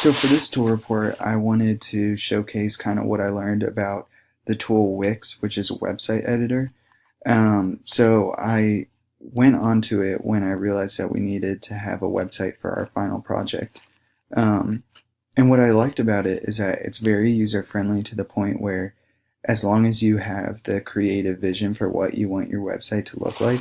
So for this tool report, I wanted to showcase kind of what I learned about the tool Wix, which is a website editor. So I went onto it when I realized that we needed to have a website for our final project. Um, and what I liked about it is that it's very user friendly to the point where as long as you have the creative vision for what you want your website to look like,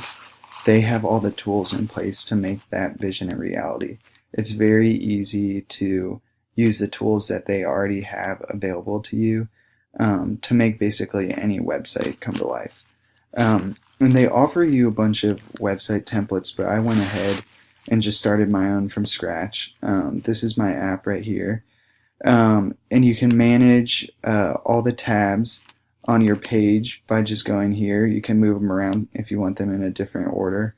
they have all the tools in place to make that vision a reality. It's very easy to use the tools that they already have available to you to make basically any website come to life. And they offer you a bunch of website templates, but I went ahead and just started my own from scratch. This is my app right here. And you can manage all the tabs on your page by just going here. You can move them around if you want them in a different order.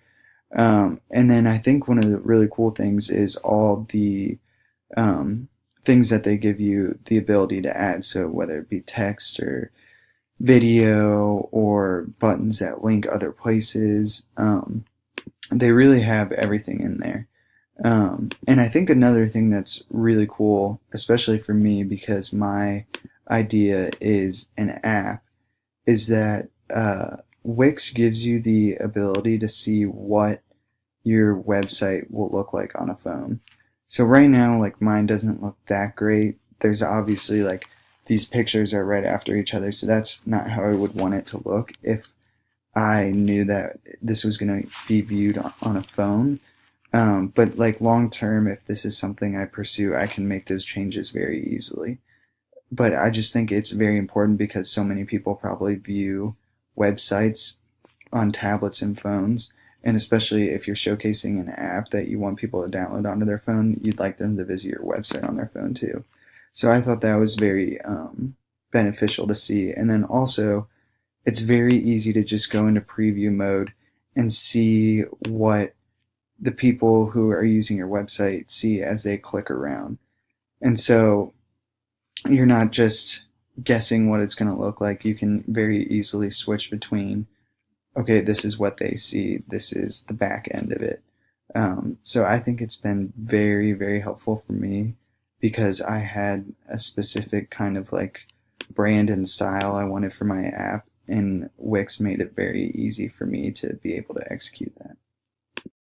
And then I think one of the really cool things is all the things that they give you the ability to add. So whether it be text or video or buttons that link other places, they really have everything in there. And I think another thing that's really cool, especially for me because my idea is an app, is that Wix gives you the ability to see what your website will look like on a phone. So right now, like mine doesn't look that great. There's obviously like these pictures are right after each other, so that's not how I would want it to look if I knew that this was going to be viewed on a phone. But like long term, if this is something I pursue, I can make those changes very easily. But I just think it's very important because so many people probably view websites on tablets and phones, and especially if you're showcasing an app that you want people to download onto their phone, you'd like them to visit your website on their phone too. So I thought that was very beneficial to see. And then also, it's very easy to just go into preview mode and see what the people who are using your website see as they click around. And so you're not just guessing what it's going to look like. You can very easily switch between, okay, this is what they see, this is the back end of it. So I think it's been very, very helpful for me because I had a specific kind of like brand and style I wanted for my app, and Wix made it very easy for me to be able to execute that.